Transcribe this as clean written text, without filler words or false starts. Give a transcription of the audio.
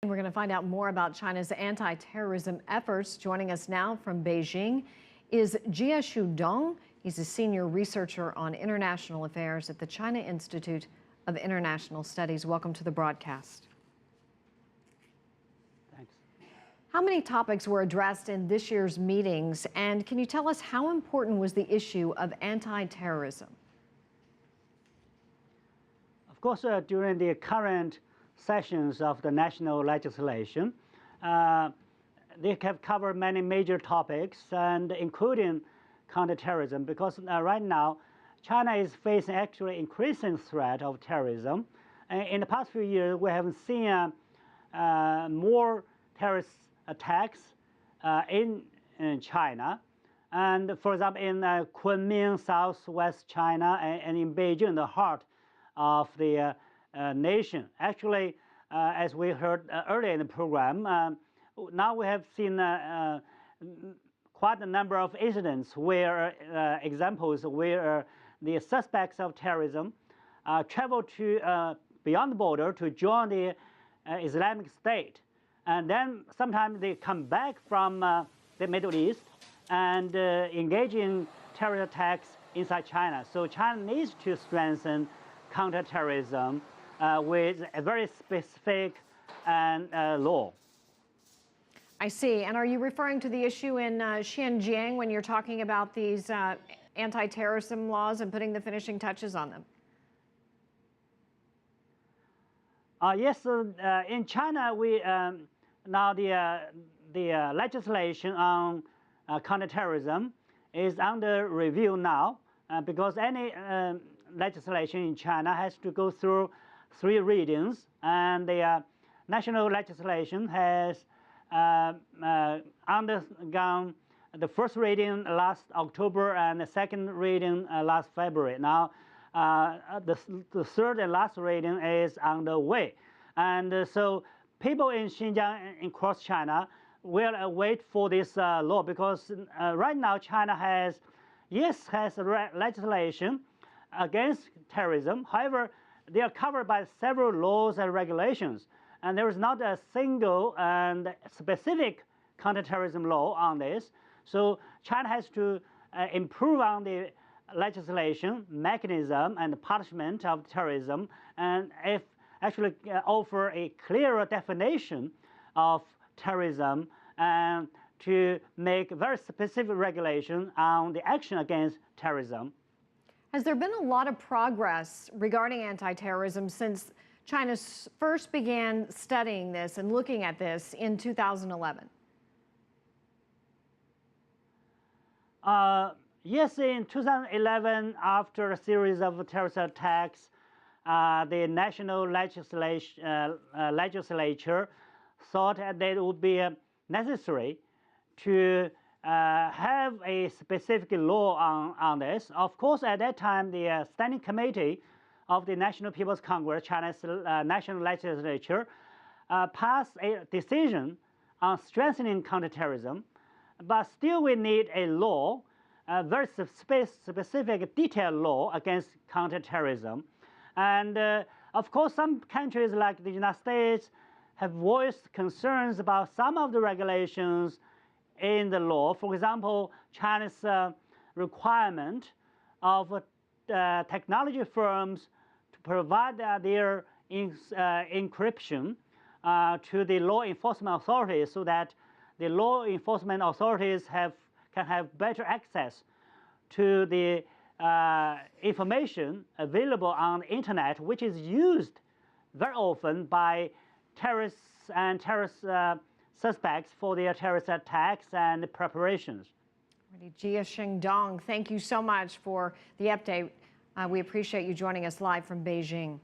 And we're going to find out more about China's anti-terrorism efforts. Joining us now from Beijing is Jia Xiu-dong. He's a senior researcher on international affairs at the China Institute of International Studies. Welcome to the broadcast. Thanks. How many topics were addressed in this year's meetings? And can you tell us how important was the issue of anti-terrorism? Of course, during the current sessions of the national legislation, they have covered many major topics, and including counterterrorism, because right now China is facing actually increasing threat of terrorism. In the past few years, we have seen more terrorist attacks in China. And for example, in Kunming, southwest China, and in Beijing, the heart of the nation. Actually, as we heard earlier in the program, now we have seen quite a number of incidents where examples where the suspects of terrorism travel to beyond the border to join the Islamic State, and then sometimes they come back from the Middle East and engage in terror attacks inside China. So China needs to strengthen counterterrorism with a very specific law. I see. And are you referring to the issue in Xinjiang when you're talking about these anti-terrorism laws and putting the finishing touches on them? Yes, in China, we now the legislation on counterterrorism is under review now, because any legislation in China has to go through 3 readings, and the national legislation has undergone the first reading last October and the second reading last February. Now, the third and last reading is underway. And so people in Xinjiang and across China will wait for this law, because right now China has legislation against terrorism. However, they are covered by several laws and regulations, and there is not a single and specific counterterrorism law on this. So China has to improve on the legislation, mechanism, and the punishment of terrorism, and if actually offer a clearer definition of terrorism, and to make very specific regulation on the action against terrorism. Has there been a lot of progress regarding anti-terrorism since China first began studying this and looking at this in 2011? Yes, in 2011, after a series of terrorist attacks, the national legislature thought that it would be necessary to have a specific law on this. Of course, at that time, the Standing Committee of the National People's Congress, China's national legislature, passed a decision on strengthening counterterrorism, but still we need a law, a very specific, detailed law against counterterrorism. And of course, some countries like the United States have voiced concerns about some of the regulations in the law. For example, China's requirement of technology firms to provide their encryption to the law enforcement authorities, so that the law enforcement authorities can have better access to the information available on the internet, which is used very often by terrorists and terrorist suspects for their terrorist attacks and preparations. Jia Xiu-dong, thank you so much for the update. We appreciate you joining us live from Beijing.